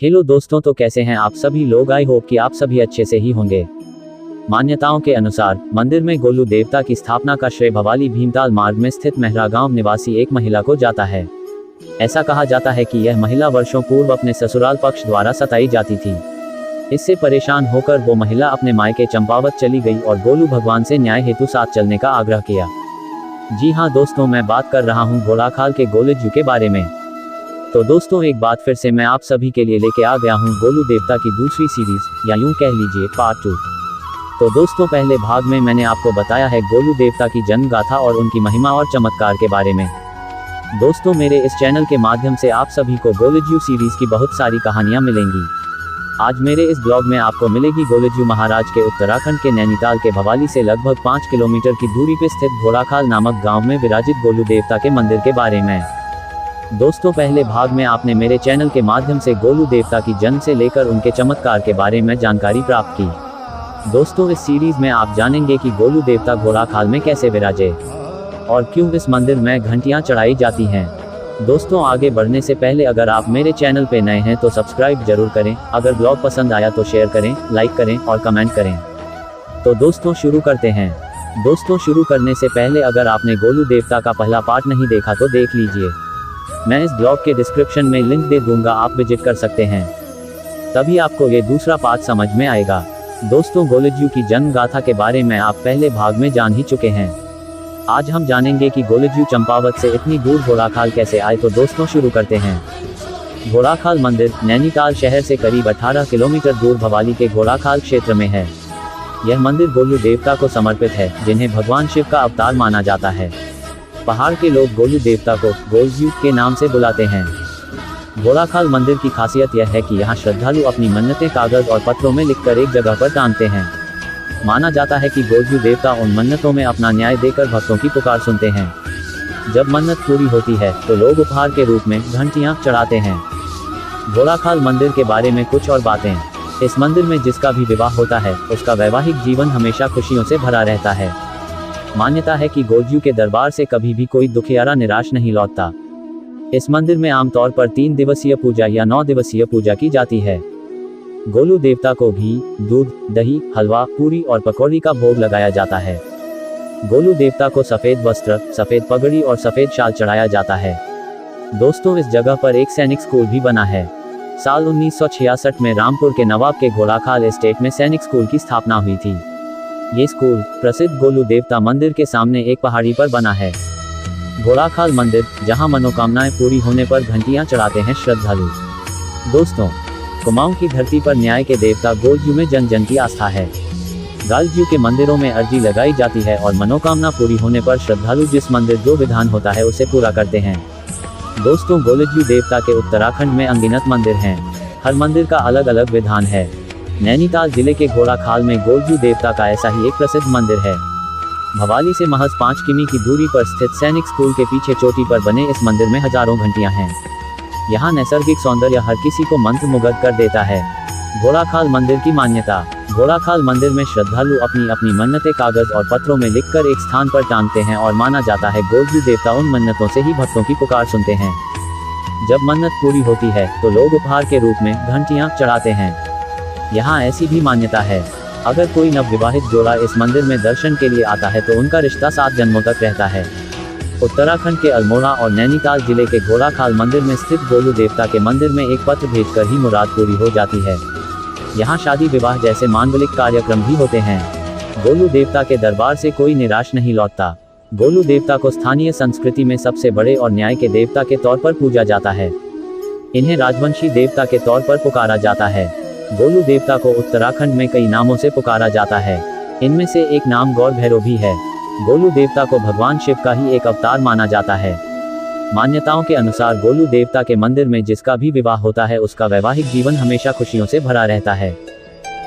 Hello दोस्तों, तो कैसे हैं आप सभी लोग। आई होप कि आप सभी अच्छे से ही होंगे। मान्यताओं के अनुसार मंदिर में गोलू देवता की स्थापना का श्रेय भवाली भीमताल मार्ग में स्थित मेहरा गांव निवासी एक महिला को जाता है। ऐसा कहा जाता है कि यह महिला वर्षों पूर्व अपने ससुराल पक्ष द्वारा सताई जाती थी। इससे परेशान होकर वो महिला अपने मायके चंपावत चली गई और गोलू भगवान से न्याय हेतु साथ चलने का आग्रह किया। जी हाँ दोस्तों, मैं बात कर रहा हूँ घोड़ाखाल के गोलजू के बारे में। तो दोस्तों, एक बात फिर से मैं आप सभी के लिए लेके आ गया हूँ गोलू देवता की दूसरी सीरीज, या यूं कह लीजिए पार्ट 2। तो दोस्तों, पहले भाग में मैंने आपको बताया है गोलू देवता की जन्म गाथा और उनकी महिमा और चमत्कार के बारे में। दोस्तों, मेरे इस चैनल के माध्यम से आप सभी को गोलजू सीरीज की बहुत सारी कहानियां मिलेंगी। आज मेरे इस ब्लॉग में आपको मिलेगी गोलजू महाराज के उत्तराखंड के नैनीताल के भवाली से लगभग 5 किलोमीटर की दूरी पर स्थित घोड़ाखाल नामक गांव में विराजित गोलू देवता के मंदिर के बारे में। दोस्तों, पहले भाग में आपने मेरे चैनल के माध्यम से गोलू देवता की जन्म से लेकर उनके चमत्कार के बारे में जानकारी प्राप्त की। दोस्तों, इस सीरीज में आप जानेंगे कि गोलू देवता घोड़ाखाल में कैसे विराजे और क्यों इस मंदिर में घंटियां चढ़ाई जाती हैं। दोस्तों, आगे बढ़ने से पहले अगर आप मेरे चैनल पे नए हैं तो सब्सक्राइब जरूर करें। अगर ब्लॉग पसंद आया तो शेयर करें, लाइक करें और कमेंट करें। तो दोस्तों, शुरू करते हैं। दोस्तों, शुरू करने से पहले अगर आपने गोलू देवता का पहला पार्ट नहीं देखा तो देख लीजिए। मैं इस ब्लॉग के डिस्क्रिप्शन में लिंक दे दूंगा, आप विजिट कर सकते हैं, तभी आपको ये दूसरा पार्ट समझ में आएगा। दोस्तों, गोलजू की जन्म गाथा के बारे में आप पहले भाग में जान ही चुके हैं। आज हम जानेंगे कि गोलजू चंपावत से इतनी दूर घोड़ाखाल कैसे आए। तो दोस्तों, शुरू करते हैं। घोड़ाखाल मंदिर नैनीताल शहर से करीब 18 किलोमीटर दूर भवाली के घोड़ाखाल क्षेत्र में है। यह मंदिर गोलू देवता को समर्पित है, जिन्हें भगवान शिव का अवतार माना जाता है। पहाड़ के लोग गोलू देवता को गोलजू के नाम से बुलाते हैं। घोड़ाखाल मंदिर की खासियत यह है कि यहाँ श्रद्धालु अपनी मन्नतें कागज और पत्रों में लिखकर एक जगह पर टांगते हैं। माना जाता है कि गोलजू देवता उन मन्नतों में अपना न्याय देकर भक्तों की पुकार सुनते हैं। जब मन्नत पूरी होती है तो लोग उपहार के रूप में घंटियां चढ़ाते हैं। घोड़ाखाल मंदिर के बारे में कुछ और बातें। इस मंदिर में जिसका भी विवाह होता है उसका वैवाहिक जीवन हमेशा खुशियों से भरा रहता है। मान्यता है कि गोलजू के दरबार से कभी भी कोई दुखियारा निराश नहीं लौटता। इस मंदिर में आमतौर पर 3 दिवसीय पूजा या 9 दिवसीय पूजा की जाती है। गोलू देवता को घी, दूध, दही, हलवा, पूरी और पकौड़ी का भोग लगाया जाता है। गोलू देवता को सफेद वस्त्र, सफेद पगड़ी और सफेद शाल चढ़ाया जाता है। दोस्तों, इस जगह पर एक सैनिक स्कूल भी बना है। साल 1966 में रामपुर के नवाब के घोड़ाखाल एस्टेट में सैनिक स्कूल की स्थापना हुई थी। ये स्कूल प्रसिद्ध गोलू देवता मंदिर के सामने एक पहाड़ी पर बना है। घोड़ाखाल मंदिर, जहां मनोकामनाएं पूरी होने पर घंटियां चढ़ाते हैं श्रद्धालु। दोस्तों, कुमाऊं की धरती पर न्याय के देवता गोलजू में जन जन की आस्था है। गोलजू के मंदिरों में अर्जी लगाई जाती है और मनोकामना पूरी होने पर श्रद्धालु जिस मंदिर जो विधान होता है उसे पूरा करते हैं। दोस्तों, गोलजू देवता के उत्तराखंड में अनगिनत मंदिर हैं। हर मंदिर का अलग अलग विधान है। नैनीताल जिले के घोड़ाखाल में गोलजू देवता का ऐसा ही एक प्रसिद्ध मंदिर है। भवाली से महज 5 किमी की दूरी पर स्थित सैनिक स्कूल के पीछे चोटी पर बने इस मंदिर में हजारों घंटियां हैं। यहाँ नैसर्गिक सौंदर्य हर किसी को मंत्रमुग्ध कर देता है। घोड़ाखाल मंदिर की मान्यता। घोड़ाखाल मंदिर में श्रद्धालु अपनी अपनी मन्नतें कागज और पत्रों में लिखकर एक स्थान पर टांगते हैं और माना जाता है गोलजू देवता उन मन्नतों से ही भक्तों की पुकार सुनते हैं। जब मन्नत पूरी होती है तो लोग उपहार के रूप में घंटियां चढ़ाते हैं। यहाँ ऐसी भी मान्यता है, अगर कोई नवविवाहित जोड़ा इस मंदिर में दर्शन के लिए आता है तो उनका रिश्ता 7 जन्मों तक रहता है। उत्तराखंड के अल्मोड़ा और नैनीताल जिले के घोड़ाखाल मंदिर में स्थित गोलू देवता के मंदिर में एक पत्र भेजकर ही मुराद पूरी हो जाती है। यहाँ शादी विवाह जैसे मांगलिक कार्यक्रम भी होते हैं। गोलू देवता के दरबार से कोई निराश नहीं लौटता। गोलू देवता को स्थानीय संस्कृति में सबसे बड़े और न्याय के देवता के तौर पर पूजा जाता है। इन्हें राजवंशी देवता के तौर पर पुकारा जाता है। गोलू देवता को उत्तराखंड में कई नामों से पुकारा जाता है। इनमें से एक नाम गौर भैरव भी है। गोलू देवता को भगवान शिव का ही एक अवतार माना जाता है। मान्यताओं के अनुसार गोलू देवता के मंदिर में जिसका भी विवाह होता है उसका वैवाहिक जीवन हमेशा खुशियों से भरा रहता है।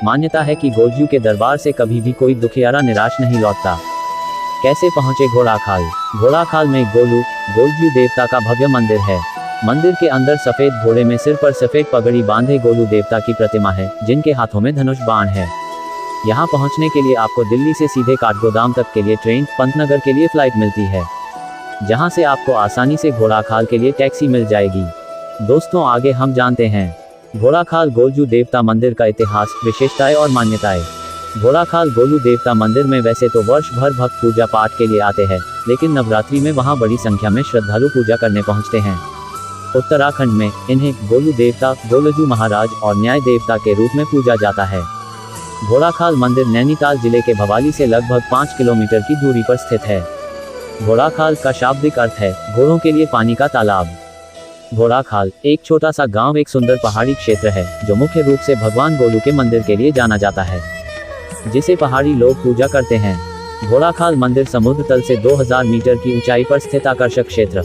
मान्यता है कि गोलजू के दरबार से कभी भी कोई दुखियारा निराश नहीं लौटता। कैसे पहुंचे घोड़ाखाल। घोड़ाखाल में गोलजू देवता का भव्य मंदिर है। मंदिर के अंदर सफेद घोड़े में सिर पर सफेद पगड़ी बांधे गोलू देवता की प्रतिमा है, जिनके हाथों में धनुष बाण है। यहाँ पहुँचने के लिए आपको दिल्ली से सीधे काठगोदाम तक के लिए ट्रेन, पंतनगर के लिए फ्लाइट मिलती है, जहाँ से आपको आसानी से घोड़ाखाल के लिए टैक्सी मिल जाएगी। दोस्तों, आगे हम जानते हैं घोड़ाखाल गोलजू देवता मंदिर का इतिहास, विशेषताएं और मान्यताएं। घोड़ाखाल गोलू देवता मंदिर में वैसे तो वर्ष भर भक्त पूजा पाठ के लिए आते हैं, लेकिन नवरात्रि में वहां बड़ी संख्या में श्रद्धालु पूजा करने पहुंचते हैं। उत्तराखंड में इन्हें गोलू देवता, गोलजू महाराज और न्याय देवता के रूप में पूजा जाता है। घोड़ाखाल मंदिर नैनीताल जिले के भवाली से लगभग 5 किलोमीटर की दूरी पर स्थित है। घोड़ाखाल का शाब्दिक अर्थ है घोड़ों के लिए पानी का तालाब। घोड़ाखाल एक छोटा सा गांव एक सुंदर पहाड़ी क्षेत्र है जो मुख्य रूप से भगवान गोलू के मंदिर के लिए जाना जाता है, जिसे पहाड़ी लोग पूजा करते हैं। घोड़ाखाल मंदिर समुद्र तल से 2000 मीटर की ऊंचाई पर स्थित आकर्षक क्षेत्र,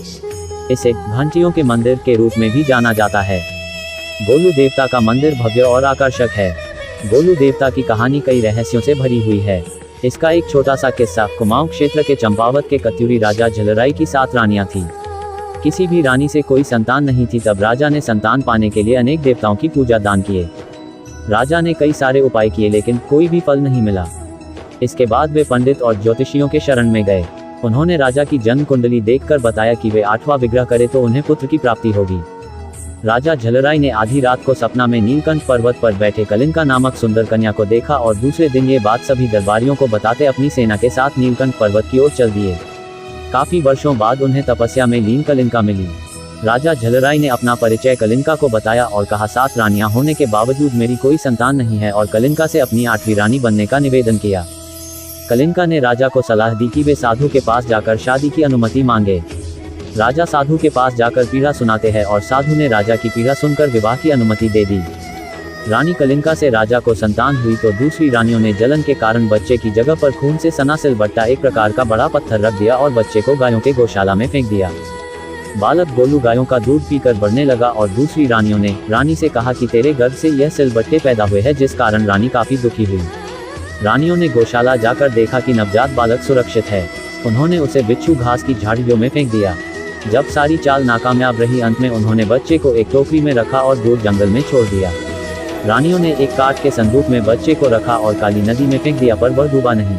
इसे घंटियों के मंदिर के रूप में भी जाना जाता है। गोलू देवता का मंदिर भव्य और आकर्षक है। गोलू देवता की कहानी कई रहस्यों से भरी हुई है। इसका एक छोटा सा किस्सा, कुमाऊं क्षेत्र के चंपावत के कत्यूरी राजा झलराई की 7 रानियां थीं। किसी भी रानी से कोई संतान नहीं थी, तब राजा ने संतान पाने के लिए अनेक देवताओं की पूजा दान किए। राजा ने कई सारे उपाय किए लेकिन कोई भी फल नहीं मिला। इसके बाद वे पंडित और ज्योतिषियों के शरण में गए। उन्होंने राजा की जन्म कुंडली देखकर बताया कि वे 8वां विग्रह करें तो उन्हें पुत्र की प्राप्ति होगी। राजा झलराई ने आधी रात को सपना में नीलकंठ पर्वत पर बैठे कलिंका नामक सुंदर कन्या को देखा और दूसरे दिन ये बात सभी दरबारियों को बताते अपनी सेना के साथ नीलकंठ पर्वत की ओर चल दिए। काफी वर्षों बाद उन्हें तपस्या में लीन कलिंका मिली। राजा झलराई ने अपना परिचय कलिंका को बताया और कहा, 7 रानियां होने के बावजूद मेरी कोई संतान नहीं है, और कलिंका से अपनी 8वीं रानी बनने का निवेदन किया। कलिंका ने राजा को सलाह दी कि वे साधु के पास जाकर शादी की अनुमति मांगे। राजा साधु के पास जाकर पीड़ा सुनाते हैं और साधु ने राजा की पीड़ा सुनकर विवाह की अनुमति दे दी। रानी कलिंका से राजा को संतान हुई तो दूसरी रानियों ने जलन के कारण बच्चे की जगह पर खून से सना सिलबट्टा, एक प्रकार का बड़ा पत्थर, रख दिया और बच्चे को गायों के गौशाला में फेंक दिया। बालक गोलू गायों का दूध पीकर बढ़ने लगा और दूसरी रानियों ने रानी से कहा कि तेरे गर्भ से यह सिलबट्टे पैदा हुए हैं, जिस कारण रानी काफी दुखी हुई। रानियों ने गौशाला जाकर देखा कि नवजात बालक सुरक्षित है। उन्होंने उसे बिच्छू घास की झाड़ियों में फेंक दिया। जब सारी चाल नाकामयाब रही, अंत में उन्होंने बच्चे को एक टोकरी में रखा और दूर जंगल में छोड़ दिया। रानियों ने एक काठ के संदूक में बच्चे को रखा और काली नदी में फेंक दिया, पर वह डूबा नहीं।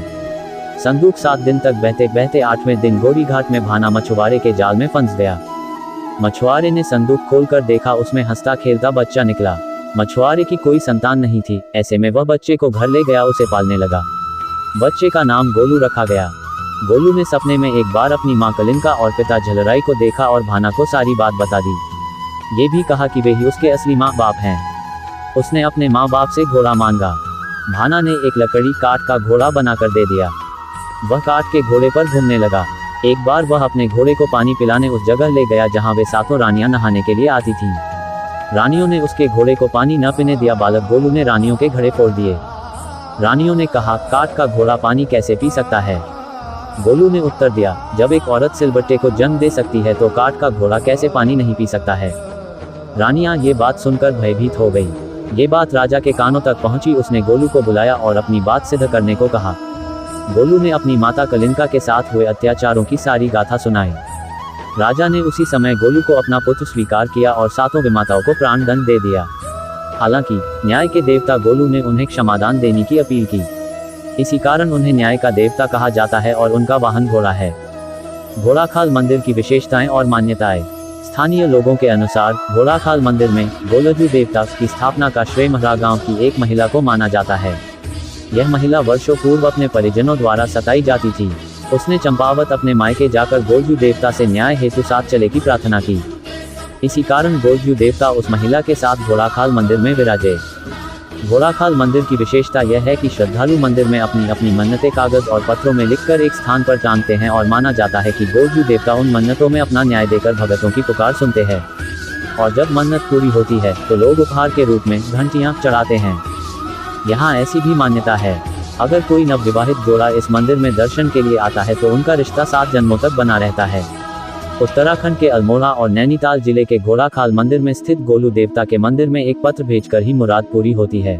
संदूक 7 दिन तक बहते बहते 8वें दिन गोरी घाट में भाना मछुआरे के जाल में फंस गया। मछुआरे ने संदूक खोलकर देखा, उसमें हंसता खेलता बच्चा निकला। मछुआरे की कोई संतान नहीं थी। ऐसे में वह बच्चे को घर ले गया, उसे पालने लगा। बच्चे का नाम गोलू रखा गया। गोलू ने सपने में एक बार अपनी मां कलिंका और पिता झलराई को देखा और भाना को सारी बात बता दी। ये भी कहा कि वे ही उसके असली माँ बाप हैं। उसने अपने माँ बाप से घोड़ा मांगा। भाना ने एक लकड़ी काठ का घोड़ा बनाकर दे दिया। वह काठ के घोड़े पर घूमने लगा। एक बार वह अपने घोड़े को पानी पिलाने उस जगह ले गया जहाँ वे 7 रानियां नहाने के लिए आती थीं। रानियों ने उसके घोड़े को पानी न पीने दिया। बालक गोलू ने रानियों के घड़े फोड़ दिए। रानियों ने कहा, काठ का घोड़ा पानी कैसे पी सकता है? गोलू ने उत्तर दिया, जब एक औरत सिलबट्टे को जन्म दे सकती है तो काठ का घोड़ा कैसे पानी नहीं पी सकता है? रानियां ये बात सुनकर भयभीत हो गई। ये बात राजा के कानों तक पहुंची। उसने गोलू को बुलाया और अपनी बात सिद्ध करने को कहा। गोलू ने अपनी माता कलिंका के साथ हुए अत्याचारों की सारी गाथा सुनाई। राजा ने उसी समय गोलू को अपना पुत्र स्वीकार किया और 7 विमाताओं को प्राणदंड दे दिया। हालांकि न्याय के देवता गोलू ने उन्हें क्षमादान देने की अपील की। इसी कारण उन्हें न्याय का देवता कहा जाता है और उनका वाहन घोड़ा है। घोड़ाखाल मंदिर की विशेषताएं और मान्यताएं। स्थानीय लोगों के अनुसार घोड़ाखाल मंदिर में गोलजू देवता की स्थापना का श्रेय महरा गांव की एक महिला को माना जाता है। यह महिला वर्षों पूर्व अपने परिजनों द्वारा सताई जाती थी। उसने चंपावत अपने मायके जाकर गोलजू देवता से न्याय हेतु साथ चले की प्रार्थना की। इसी कारण गोलजू देवता उस महिला के साथ घोड़ाखाल मंदिर में विराजे। घोड़ाखाल मंदिर की विशेषता यह है कि श्रद्धालु मंदिर में अपनी अपनी मन्नतें कागज और पत्रों में लिखकर एक स्थान पर टांगते हैं और माना जाता है कि गोलजू देवता उन मन्नतों में अपना न्याय देकर भगतों की पुकार सुनते हैं। और जब मन्नत पूरी होती है तो लोग उपहार के रूप में घंटियां चढ़ाते हैं। यहाँ ऐसी भी मान्यता है, अगर कोई नवविवाहित जोड़ा इस मंदिर में दर्शन के लिए आता है तो उनका रिश्ता 7 जन्मों तक बना रहता है। उत्तराखंड के अल्मोड़ा और नैनीताल जिले के घोड़ाखाल मंदिर में स्थित गोलू देवता के मंदिर में एक पत्र भेजकर ही मुराद पूरी होती है।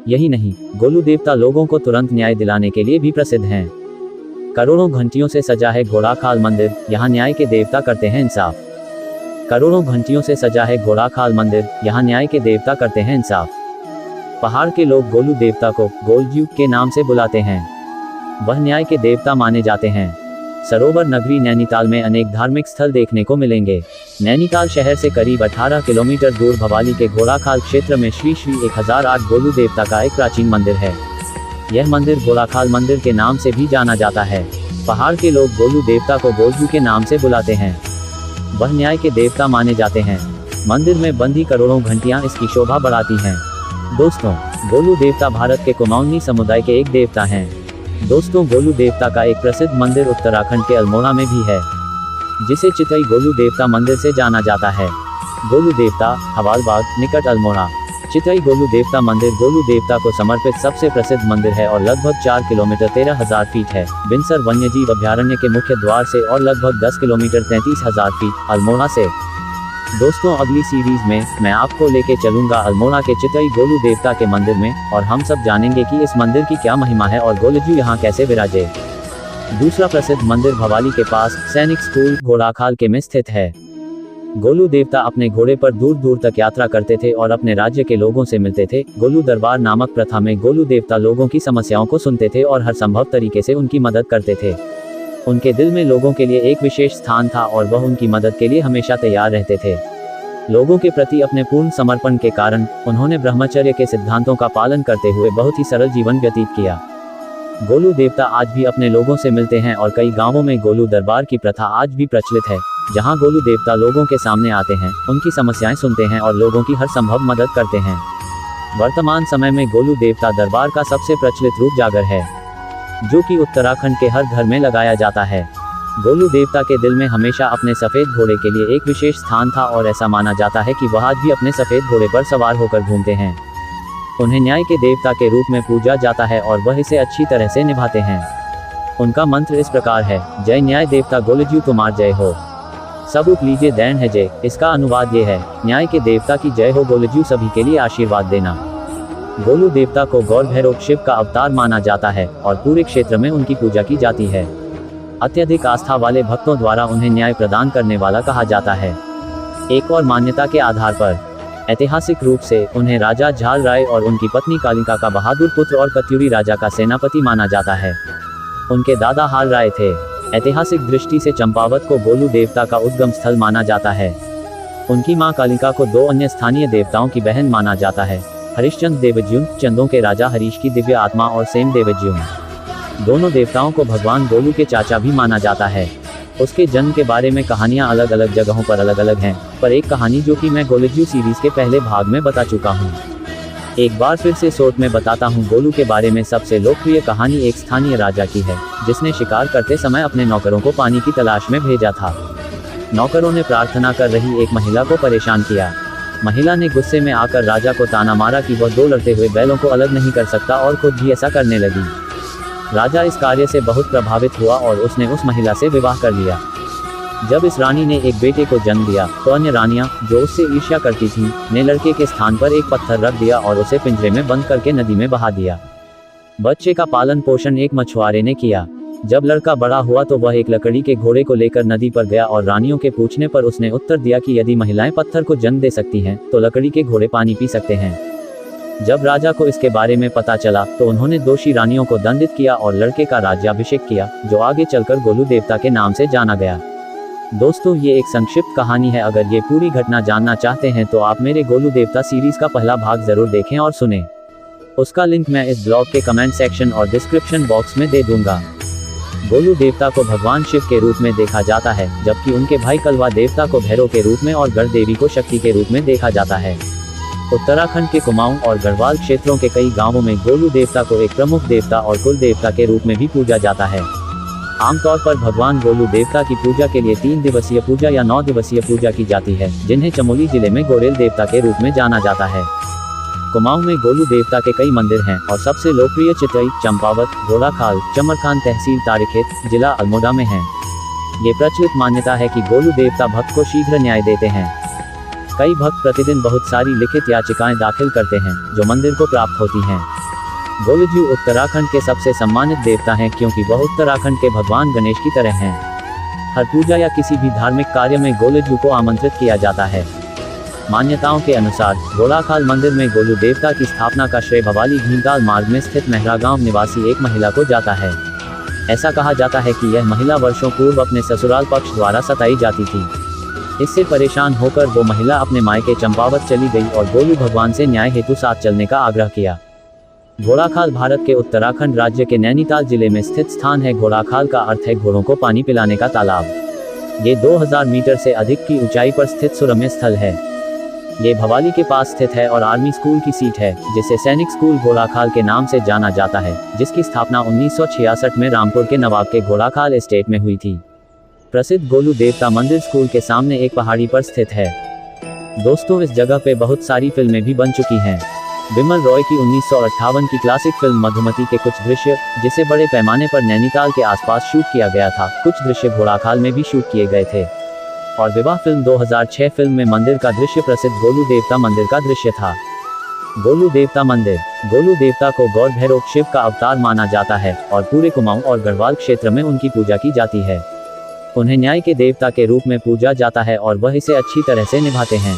यही नहीं, गोलू देवता लोगों को तुरंत न्याय दिलाने के लिए भी प्रसिद्ध हैं। करोड़ों घंटियों से सजा है घोड़ाखाल मंदिर, यहाँ न्याय के देवता करते हैं इंसाफ। करोड़ों घंटियों से सजा है घोड़ाखाल मंदिर, यहाँ न्याय के देवता करते हैं इंसाफ। पहाड़ के लोग गोलू देवता को गोलजू के नाम से बुलाते हैं। वह न्याय के देवता माने जाते हैं। सरोवर नगरी नैनीताल में अनेक धार्मिक स्थल देखने को मिलेंगे। नैनीताल शहर से करीब 18 किलोमीटर दूर भवाली के घोड़ाखाल क्षेत्र में श्री 1008 गोलू देवता का एक प्राचीन मंदिर है। यह मंदिर घोड़ाखाल मंदिर के नाम से भी जाना जाता है। पहाड़ के लोग गोलू देवता को गोलजू के नाम से बुलाते हैं। वह न्याय के देवता माने जाते हैं। मंदिर में बंधी करोड़ों घंटियां इसकी शोभा बढ़ाती हैं। दोस्तों, गोलू देवता भारत के कुमाऊनी समुदाय के एक देवता हैं। दोस्तों, गोलू देवता का एक प्रसिद्ध मंदिर उत्तराखंड के अल्मोड़ा में भी है, जिसे चितई गोलू देवता मंदिर से जाना जाता है। गोलू देवता, हवालबाग, निकट अल्मोड़ा। चितई गोलू देवता मंदिर गोलू देवता को समर्पित सबसे प्रसिद्ध मंदिर है और लगभग 4 किलोमीटर 13,000 फीट है बिनसर वन्यजीव अभयारण्य के मुख्य द्वार से और लगभग 10 किलोमीटर 33,000 फीट अल्मोड़ा से। दोस्तों, अगली सीरीज में मैं आपको लेके चलूंगा अल्मोड़ा के चितई गोलू देवता के मंदिर में और हम सब जानेंगे कि इस मंदिर की क्या महिमा है और गोलजू यहाँ कैसे विराजे। दूसरा प्रसिद्ध मंदिर भवाली के पास सैनिक स्कूल घोड़ाखाल के में स्थित है। गोलू देवता अपने घोड़े पर दूर दूर तक यात्रा करते थे और अपने राज्य के लोगों से मिलते थे। गोलू दरबार नामक प्रथा में गोलू देवता लोगों की समस्याओं को सुनते थे और हर संभव तरीके से उनकी मदद करते थे। उनके दिल में लोगों के लिए एक विशेष स्थान था और वह उनकी मदद के लिए हमेशा तैयार रहते थे। लोगों के प्रति अपने पूर्ण समर्पण के कारण उन्होंने ब्रह्मचर्य के सिद्धांतों का पालन करते हुए बहुत ही सरल जीवन व्यतीत किया। गोलू देवता आज भी अपने लोगों से मिलते हैं और कई गांवों में गोलू दरबार की प्रथा आज भी प्रचलित है, जहां गोलू देवता लोगों के सामने आते हैं, उनकी समस्याएं सुनते हैं और लोगों की हर संभव मदद करते हैं। वर्तमान समय में गोलू देवता दरबार का सबसे प्रचलित रूप जागर है, जो कि उत्तराखंड के हर घर में लगाया जाता है। गोलू देवता के दिल में हमेशा अपने सफेद घोड़े के लिए एक विशेष स्थान था और ऐसा माना जाता है कि वह आज भी अपने सफेद घोड़े पर सवार होकर घूमते हैं। उन्हें न्याय के देवता के रूप में पूजा जाता है और वह इसे अच्छी तरह से निभाते हैं। उनका मंत्र इस प्रकार है: जय न्याय देवता गोलजू तुम्हार जय हो, सब उप लीजिए दैन है जय। इसका अनुवाद ये है: न्याय के देवता की जय हो, गोलजू सभी के लिए आशीर्वाद देना। गोलू देवता को गौर भैरव शिव का अवतार माना जाता है और पूरे क्षेत्र में उनकी पूजा की जाती है। अत्यधिक आस्था वाले भक्तों द्वारा उन्हें न्याय प्रदान करने वाला कहा जाता है। एक और मान्यता के आधार पर ऐतिहासिक रूप से उन्हें राजा झाल राय और उनकी पत्नी कालिका का बहादुर पुत्र और कत्यूरी राजा का सेनापति माना जाता है। उनके दादा हाल राय थे। ऐतिहासिक दृष्टि से चंपावत को गोलू देवता का उद्गम स्थल माना जाता है। उनकी मां कालिका को 2 अन्य स्थानीय देवताओं की बहन माना जाता है: हरिश्चंद्र देवज्युम, चंदों के राजा हरीश की दिव्य आत्मा, और सेम देवज्युम। दोनों देवताओं को भगवान गोलू के चाचा भी माना जाता है। उसके जन्म के बारे में कहानियां अलग अलग जगहों पर अलग अलग हैं, पर एक कहानी जो कि मैं गोलजू सीरीज के पहले भाग में बता चुका हूं, एक बार फिर से शॉर्ट में बताता हूं। गोलू के बारे में सबसे लोकप्रिय कहानी एक स्थानीय राजा की है, जिसने शिकार करते समय अपने नौकरों को पानी की तलाश में भेजा था। नौकरों ने प्रार्थना कर रही एक महिला को परेशान किया। महिला ने गुस्से में आकर राजा को ताना मारा कि वह 2 लड़ते हुए बैलों को अलग नहीं कर सकता और खुद भी ऐसा करने लगी। राजा इस कार्य से बहुत प्रभावित हुआ और उसने उस महिला से विवाह कर लिया। जब इस रानी ने एक बेटे को जन्म दिया तो अन्य रानियां, जो उससे ईर्ष्या करती थीं, ने लड़के के स्थान पर एक पत्थर रख दिया और उसे पिंजरे में बंद करके नदी में बहा दिया। बच्चे का पालन पोषण एक मछुआरे ने किया। जब लड़का बड़ा हुआ तो वह एक लकड़ी के घोड़े को लेकर नदी पर गया और रानियों के पूछने पर उसने उत्तर दिया कि यदि महिलाएं पत्थर को जन्म दे सकती हैं, तो लकड़ी के घोड़े पानी पी सकते हैं। जब राजा को इसके बारे में पता चला तो उन्होंने दोषी रानियों को दंडित किया और लड़के का राज्याभिषेक किया, जो आगे चलकर गोलू देवता के नाम से जाना गया। दोस्तों, ये एक संक्षिप्त कहानी है। अगर ये पूरी घटना जानना चाहते हैं तो आप मेरे गोलू देवता सीरीज का पहला भाग जरूर देखें और सुनें। उसका लिंक मैं इस ब्लॉग के कमेंट सेक्शन और डिस्क्रिप्शन बॉक्स में दे दूंगा। गोलू देवता को भगवान शिव के रूप में देखा जाता है, जबकि उनके भाई कलवा देवता को भैरव के रूप में और गढ़ देवी को शक्ति के रूप में देखा जाता है। उत्तराखंड के कुमाऊं और गढ़वाल क्षेत्रों के कई गांवों में गोलू देवता को एक प्रमुख देवता और कुल देवता के रूप में भी पूजा जाता है। आमतौर पर भगवान गोलू देवता की पूजा के लिए 3 दिवसीय पूजा या 9 दिवसीय पूजा की जाती है, जिन्हें चमोली जिले में गोरेल देवता के रूप में जाना जाता है। कुमाऊं में गोलू देवता के कई मंदिर हैं और सबसे लोकप्रिय चितई, चंपावत, घोड़ाखाल, चमरखान तहसील तारिखेत, जिला अल्मोड़ा में हैं। ये प्रचलित मान्यता है कि गोलू देवता भक्त को शीघ्र न्याय देते हैं। कई भक्त प्रतिदिन बहुत सारी लिखित याचिकाएं दाखिल करते हैं, जो मंदिर को प्राप्त होती हैं। गोलजू उत्तराखंड के सबसे सम्मानित देवता हैं, क्योंकि वह उत्तराखंड के भगवान गणेश की तरह हैं। हर पूजा या किसी भी धार्मिक कार्य में गोलजू को आमंत्रित किया जाता है। मान्यताओं के अनुसार घोड़ाखाल मंदिर में गोलू देवता की स्थापना का श्रेय भवाली भीमताल मार्ग में स्थित मेहरा गांव निवासी एक महिला को जाता है। ऐसा कहा जाता है कि यह महिला वर्षों पूर्व अपने ससुराल पक्ष द्वारा सताई जाती थी। इससे परेशान होकर वो महिला अपने मायके चंपावत चली गई और गोलू भगवान से न्याय हेतु साथ चलने का आग्रह किया। घोड़ाखाल भारत के उत्तराखंड राज्य के नैनीताल जिले में स्थित स्थान है। घोड़ाखाल का अर्थ है घोड़ों को पानी पिलाने का तालाब। ये 2000 मीटर से अधिक की ऊंचाई पर स्थित सुरम्य स्थल है। ये भवाली के पास स्थित है और आर्मी स्कूल की सीट है, जिसे सैनिक स्कूल घोड़ाखाल के नाम से जाना जाता है, जिसकी स्थापना 1966 में रामपुर के नवाब के घोड़ाखाल एस्टेट में हुई थी। प्रसिद्ध गोलू देवता मंदिर स्कूल के सामने एक पहाड़ी पर स्थित है। दोस्तों, इस जगह पे बहुत सारी फिल्में भी बन चुकी हैं। विमल रॉय की 1958 की क्लासिक फिल्म मधुमती के कुछ दृश्य, जिसे बड़े पैमाने पर नैनीताल के आसपास शूट किया गया था, कुछ दृश्य घोड़ाखाल में भी शूट किए गए थे। और विवाह फिल्म 2006 फिल्म में मंदिर का दृश्य प्रसिद्ध गोलू देवता मंदिर का दृश्य था। गोलू देवता मंदिर। गोलू देवता को गौर भैरव शिव का अवतार माना जाता है और पूरे कुमाऊं और गढ़वाल क्षेत्र में उनकी पूजा की जाती है। उन्हें न्याय के देवता के रूप में पूजा जाता है और वह इसे अच्छी तरह से निभाते हैं।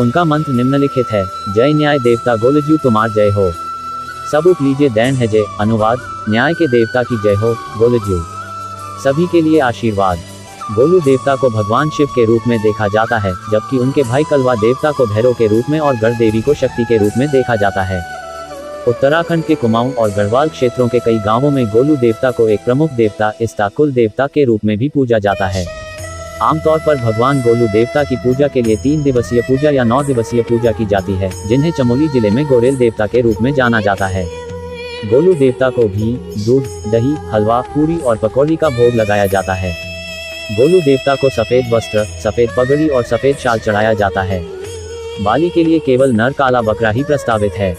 उनका मंत्र निम्नलिखित है: जय न्याय देवता गोलजू तुम्हार जय हो। सबूत लीजिए दैन है जय। अनुवाद: न्याय के देवता की जय हो गोलजू। सभी के लिए आशीर्वाद। गोलू देवता को भगवान शिव के रूप में देखा जाता है, जबकि उनके भाई कलवा देवता को भैरव के रूप में और गढ़ देवी को शक्ति के रूप में देखा जाता है। उत्तराखंड के कुमाऊं और गढ़वाल क्षेत्रों के कई गांवों में गोलू देवता को एक प्रमुख देवता इस्ता कुल देवता के रूप में भी पूजा जाता है। आमतौर पर भगवान गोलू देवता की पूजा के लिए 3 दिवसीय पूजा या 9 दिवसीय पूजा की जाती है, जिन्हें चमोली जिले में गोरेल देवता के रूप में जाना जाता है। गोलू देवता को घी, दूध, दही, हलवा, पूरी और पकौड़ी का भोग लगाया जाता है। गोलू देवता को सफेद वस्त्र, सफेद पगड़ी और सफेद शाल चढ़ाया जाता है। बाली के लिए केवल नर काला बकरा ही प्रस्तावित है।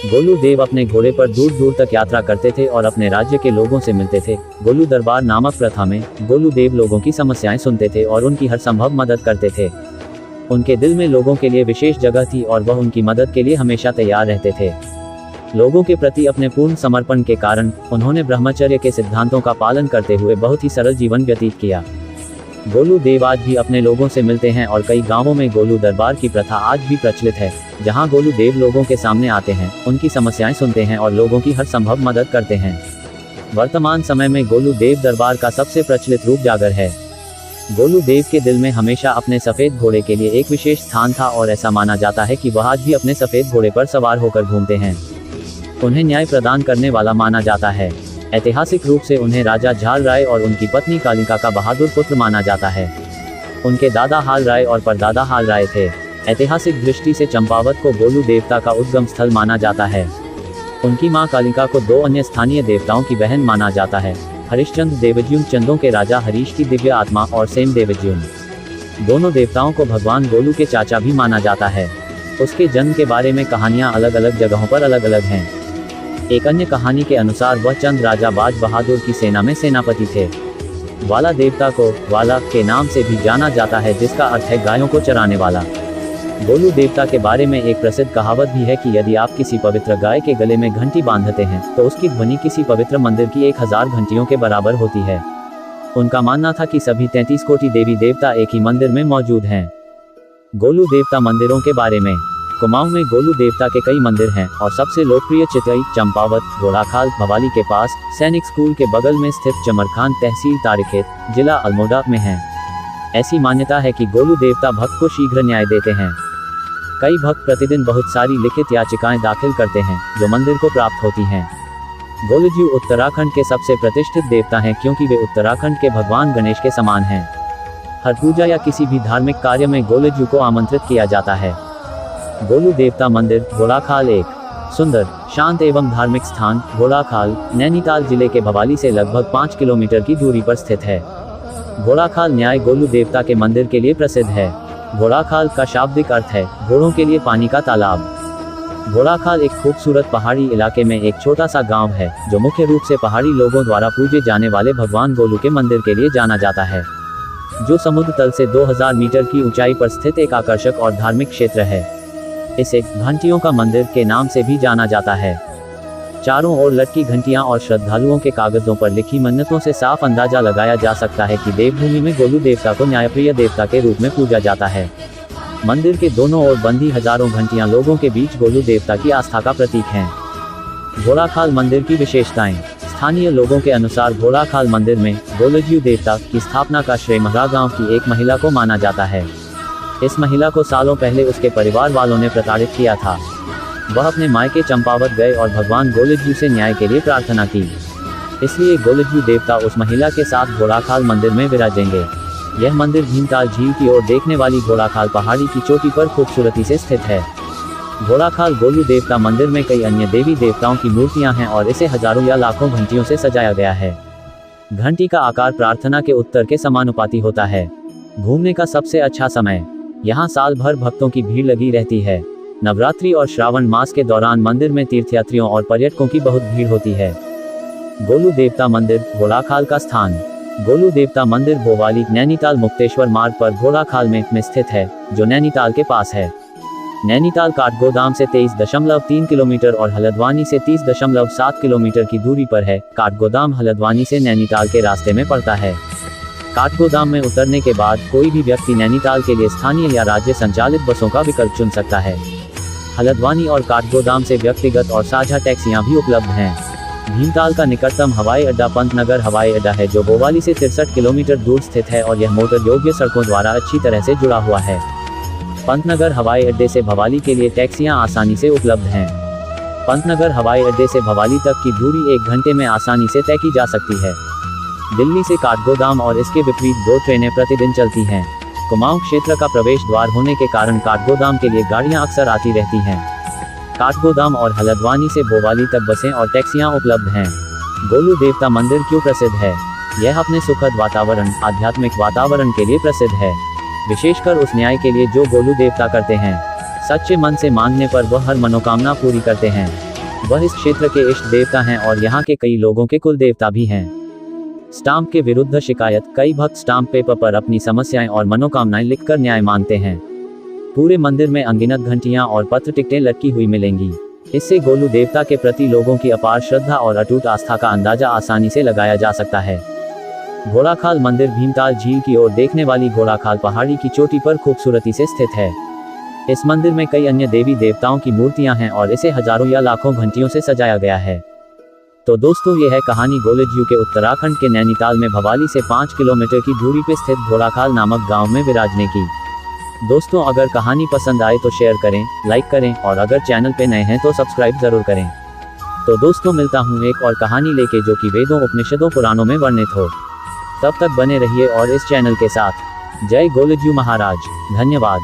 गोलू देव अपने घोड़े पर दूर दूर तक यात्रा करते थे और अपने राज्य के लोगों से मिलते थे। गोलू दरबार नामक प्रथा में गोलू देव लोगों की समस्याएं सुनते थे और उनकी हर संभव मदद करते थे। उनके दिल में लोगों के लिए विशेष जगह थी और वह उनकी मदद के लिए हमेशा तैयार रहते थे। लोगों के प्रति अपने पूर्ण समर्पण के कारण उन्होंने ब्रह्मचर्य के सिद्धांतों का पालन करते हुए बहुत ही सरल जीवन व्यतीत किया। गोलू देव आज भी अपने लोगों से मिलते हैं और कई गांवों में गोलू दरबार की प्रथा आज भी प्रचलित है, जहां गोलू देव लोगों के सामने आते हैं, उनकी समस्याएं सुनते हैं और लोगों की हर संभव मदद करते हैं। वर्तमान समय में गोलू देव दरबार का सबसे प्रचलित रूप जागर है। गोलू देव के दिल में हमेशा अपने सफेद घोड़े के लिए एक विशेष स्थान था और ऐसा माना जाता है कि वह आज भी अपने सफेद घोड़े पर सवार होकर घूमते हैं। उन्हें न्याय प्रदान करने वाला माना जाता है। ऐतिहासिक रूप से उन्हें राजा झाल राय और उनकी पत्नी कालिका का बहादुर पुत्र माना जाता है। उनके दादा हाल राय और परदादा हाल राय थे। ऐतिहासिक दृष्टि से चंपावत को गोलू देवता का उद्गम स्थल माना जाता है। उनकी मां कालिका को 2 अन्य स्थानीय देवताओं की बहन माना जाता है: हरिश्चंद्र देवज्युम, चंदों के राजा हरीश की दिव्य आत्मा, और सेम देवज्युम। दोनों देवताओं को भगवान गोलू के चाचा भी माना जाता है। उसके जन्म के बारे में कहानियां अलग अलग जगहों पर अलग अलग हैं। एक अन्य कहानी के अनुसार वह चंद राजा बाज बहादुर की सेना में सेनापति थे। वाला देवता को वाला के नाम से भी जाना जाता है, जिसका अर्थ है गायों को चराने वाला। गोलू देवता के बारे में एक प्रसिद्ध कहावत भी है कि यदि आप किसी पवित्र गाय के गले में घंटी बांधते हैं तो उसकी ध्वनि किसी पवित्र मंदिर की 1000 घंटियों के बराबर होती है। उनका मानना था कि सभी 33 कोटि देवी देवता एक ही मंदिर में मौजूद हैं। गोलू देवता मंदिरों के बारे में। कुमाऊं में गोलू देवता के कई मंदिर हैं और सबसे लोकप्रिय चितई, चंपावत, घोड़ाखाल, भवाली के पास, सैनिक स्कूल के बगल में स्थित चमरखान, तहसील तारिखेत, जिला अल्मोड़ा में है। ऐसी मान्यता है कि गोलू देवता भक्त को शीघ्र न्याय देते हैं। कई भक्त प्रतिदिन बहुत सारी लिखित याचिकाएं दाखिल करते हैं, जो मंदिर को प्राप्त होती हैं। गोलूजी उत्तराखंड के सबसे प्रतिष्ठित देवता हैं, क्योंकि वे उत्तराखंड के भगवान गणेश के समान हैं। हर पूजा या किसी भी धार्मिक कार्य में गोलूजी को आमंत्रित किया जाता है। गोलू देवता मंदिर, घोड़ाखाल एक सुंदर, शांत एवं धार्मिक स्थान घोड़ाखाल नैनीताल जिले के भवाली से लगभग 5 किलोमीटर की दूरी पर स्थित है। घोड़ाखाल न्याय गोलू देवता के मंदिर के लिए प्रसिद्ध है। घोड़ाखाल का शाब्दिक अर्थ है घोड़ों के लिए पानी का तालाब। घोड़ाखाल एक खूबसूरत पहाड़ी इलाके में एक छोटा सा गांव है, जो मुख्य रूप से पहाड़ी लोगों द्वारा पूजे जाने वाले भगवान गोलू के मंदिर के लिए जाना जाता है, जो समुद्र तल से 2000 मीटर की ऊंचाई पर स्थित एक आकर्षक और धार्मिक क्षेत्र है। इसे घंटियों का मंदिर के नाम से भी जाना जाता है। चारों ओर लटकी घंटियां और श्रद्धालुओं के कागजों पर लिखी मन्नतों से साफ अंदाजा लगाया जा सकता है कि देवभूमि में गोलू देवता को न्यायप्रिय देवता के रूप में पूजा जाता है। मंदिर के दोनों ओर बंधी हजारों घंटियां लोगों के बीच गोलू देवता की आस्था का प्रतीक हैं। घोड़ाखाल मंदिर की विशेषताएं। स्थानीय लोगों के अनुसार घोड़ाखाल मंदिर में गोलजू देवता की स्थापना का श्रेय महरा गांव की एक महिला को माना जाता है। इस महिला को सालों पहले उसके परिवार वालों ने प्रताड़ित किया था। वह अपने मायके चंपावत गए और भगवान गोलज्यू से न्याय के लिए प्रार्थना की। इसलिए गोलज्यू देवता उस महिला के साथ घोड़ाखाल मंदिर में विराजेंगे। यह मंदिर भीमताल झील की ओर देखने वाली घोड़ाखाल पहाड़ी की चोटी पर खूबसूरती से स्थित है। घोड़ाखाल गोलू देवता मंदिर में कई अन्य देवी देवताओं की मूर्तियां हैं और इसे हजारों या लाखों घंटियों से सजाया गया है। घंटी का आकार प्रार्थना के उत्तर के समानुपाती होता है। घूमने का सबसे अच्छा समय। यहाँ साल भर भक्तों की भीड़ लगी रहती है। नवरात्रि और श्रावण मास के दौरान मंदिर में तीर्थयात्रियों और पर्यटकों की बहुत भीड़ होती है। गोलू देवता मंदिर, घोड़ाखाल का स्थान। गोलू देवता मंदिर भोवाली नैनीताल मुक्तेश्वर मार्ग पर घोड़ाखाल में स्थित है, जो नैनीताल के पास है। नैनीताल काठगोदाम से 23.3 किलोमीटर और हल्द्वानी से 30.7 किलोमीटर की दूरी पर है। काठगोदाम हल्द्वानी से नैनीताल के रास्ते में पड़ता है। काठगोदाम में उतरने के बाद कोई भी व्यक्ति नैनीताल के लिए स्थानीय या राज्य संचालित बसों का विकल्प चुन सकता है। हल्द्वानी और काठगोदाम से व्यक्तिगत और साझा टैक्सियां भी उपलब्ध हैं। भीमताल का निकटतम हवाई अड्डा पंतनगर हवाई अड्डा है, जो भोवाली से 63 किलोमीटर दूर स्थित है और यह मोटर योग्य सड़कों द्वारा अच्छी तरह से जुड़ा हुआ है। पंतनगर हवाई अड्डे से भवाली के लिए टैक्सियां आसानी से उपलब्ध हैं। पंतनगर हवाई अड्डे से भवाली तक की दूरी 1 घंटे में आसानी से तय की जा सकती है। दिल्ली से काठगोदाम और इसके विपरीत 2 ट्रेनें प्रतिदिन चलती हैं। कुमाऊं क्षेत्र का प्रवेश द्वार होने के कारण काठगोदाम के लिए गाड़ियां अक्सर आती रहती हैं। काठगोदाम और हल्द्वानी से भोवाली तक बसें और टैक्सियां उपलब्ध हैं। गोलू देवता मंदिर क्यों प्रसिद्ध है? यह अपने सुखद वातावरण, आध्यात्मिक वातावरण के लिए प्रसिद्ध है, विशेषकर उस न्याय के लिए जो गोलू देवता करते हैं। सच्चे मन से मांगने पर वह हर मनोकामना पूरी करते हैं। वह इस क्षेत्र के इष्ट देवता हैं और यहाँ के कई लोगों के कुल देवता भी हैं। स्टाम्प के विरुद्ध शिकायत। कई भक्त स्टाम्प पेपर पर अपनी समस्याएं और मनोकामनाएं लिखकर न्याय मांगते हैं। पूरे मंदिर में अनगिनत घंटियां और पत्र टिकटें लटकी हुई मिलेंगी। इससे गोलू देवता के प्रति लोगों की अपार श्रद्धा और अटूट आस्था का अंदाजा आसानी से लगाया जा सकता है। घोड़ाखाल मंदिर भीमताल झील की ओर देखने वाली घोड़ाखाल पहाड़ी की चोटी पर खूबसूरती से स्थित है। इस मंदिर में कई अन्य देवी देवताओं की मूर्तियां हैं और इसे हजारों या लाखों घंटियों से सजाया गया है। तो दोस्तों, ये है कहानी गोलज्यू के उत्तराखंड के नैनीताल में भवाली से 5 किलोमीटर की दूरी पर स्थित घोड़ाखाल नामक गांव में विराजने की। दोस्तों, अगर कहानी पसंद आए तो शेयर करें, लाइक करें और अगर चैनल पे नए हैं तो सब्सक्राइब जरूर करें। तो दोस्तों, मिलता हूँ एक और कहानी लेके जो कि वेदों, उपनिषदों, पुराणों में वर्णित हो। तब तक बने रहिए और इस चैनल के साथ। जय गोलज्यू महाराज। धन्यवाद।